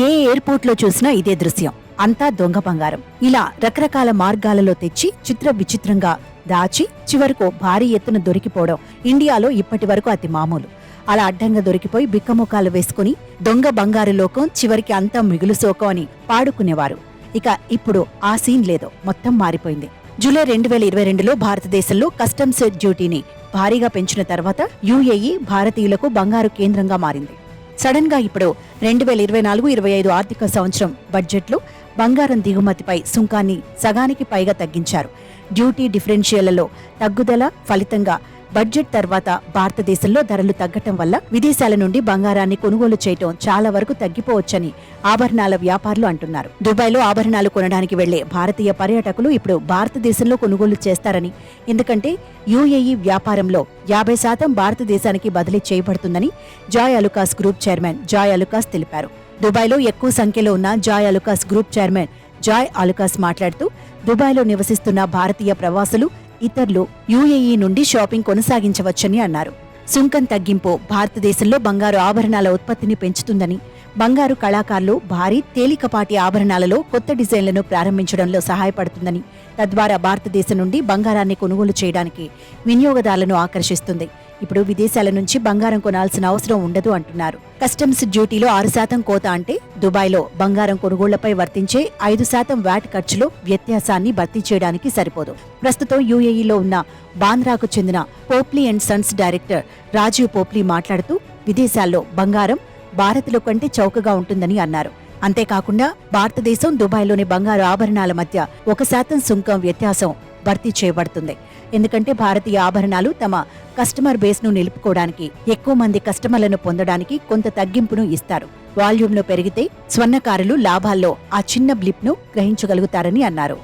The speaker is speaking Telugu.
ఏ ఎయిర్పోర్ట్లో చూసినా ఇదే దృశ్యం. అంతా దొంగ బంగారం. ఇలా రకరకాల మార్గాలలో తెచ్చి చిత్ర విచిత్రంగా దాచి చివరకు భారీ ఎత్తున దొరికిపోవడం ఇండియాలో ఇప్పటి వరకు అతి మామూలు. అలా అడ్డంగా దొరికిపోయి బిక్కముఖాలు వేసుకుని దొంగ బంగారు లోకం చివరికి అంతా మిగులు సోకం అని పాడుకునేవారు. ఇక ఇప్పుడు ఆ సీన్ లేదు, మొత్తం మారిపోయింది. జూలై 2022లో భారతదేశంలో కస్టమ్స్ డ్యూటీని భారీగా పెంచిన తర్వాత యుఏఈ భారతీయులకు బంగారు కేంద్రంగా మారింది. సడన్ గా ఇప్పుడు 2024-25 ఆర్థిక సంవత్సరం బడ్జెట్లో బంగారం దిగుమతిపై సుంకాన్ని సగానికి పైగా తగ్గించారు. డ్యూటీ డిఫరెన్షియల్లో తగ్గుదల ఫలితంగా బడ్జెట్ తర్వాత భారతదేశంలో ధరలు తగ్గటం వల్ల విదేశాల నుండి బంగారాన్ని కొనుగోలు చేయటం చాలా వరకు తగ్గిపోవచ్చని ఆభరణాల వ్యాపారులు అంటున్నారు. దుబాయ్లో ఆభరణాలు కొనడానికి వెళ్లే భారతీయ పర్యాటకులు ఇప్పుడు భారతదేశంలో కొనుగోలు చేస్తారని, ఎందుకంటే యుఏఈ వ్యాపారంలో 50% భారతదేశానికి బదిలీ చేయబడుతుందని Joy Alukkas group chairman Joy Alukkas తెలిపారు. దుబాయ్లో ఎక్కువ సంఖ్యలో ఉన్న Joy Alukkas group chairman Joy Alukkas మాట్లాడుతూ, దుబాయ్లో నివసిస్తున్న భారతీయ ప్రవాసులు ఇతరులు యుఏఈ నుండి షాపింగ్ కొనసాగించవచ్చని అన్నారు. సుంకం తగ్గింపు భారతదేశంలో బంగారు ఆభరణాల ఉత్పత్తిని పెంచుతుందని, బంగారు కళాకారులు భారీ తేలికపాటి ఆభరణాలలో కొత్త డిజైన్లను ప్రారంభించడంలో సహాయపడుతుందని, తద్వారా భారతదేశం నుండి బంగారాన్ని కొనుగోలు చేయడానికి వినియోగదారులను ఆకర్షిస్తుంది. ఇప్పుడు విదేశాల నుంచి బంగారం కొనాల్సిన అవసరం ఉండదు అంటున్నారు. కస్టమ్స్ డ్యూటీలో 6% కోత అంటే దుబాయ్లో బంగారం కొనుగోళ్లపై వర్తించే 5% వ్యాట్ ఖర్చులో వ్యత్యాసాన్ని భర్తీ చేయడానికి సరిపోదు. ప్రస్తుతం యుఏఈలో ఉన్న బాంద్రాకు చెందిన పోప్లీ అండ్ సన్స్ డైరెక్టర్ రాజీవ్ పోప్లీ మాట్లాడుతూ, విదేశాల్లో బంగారం భారత్లో కంటే చౌకగా ఉంటుందని అన్నారు. అంతేకాకుండా భారతదేశం దుబాయ్లోని బంగారు ఆభరణాల మధ్య 1% సుంకం వ్యత్యాసం భర్తీ చేయబడుతుంది. ఎందుకంటే భారతీయ ఆభరణాలు తమ కస్టమర్ బేస్ ను నిలుపుకోవడానికి, ఎక్కువ మంది కస్టమర్లను పొందడానికి కొంత తగ్గింపును ఇస్తారు. వాల్యూమ్ను పెరిగితే స్వర్ణకారులు లాభాల్లో ఆ చిన్న బ్లిప్ ను గ్రహించగలుగుతారని అన్నారు.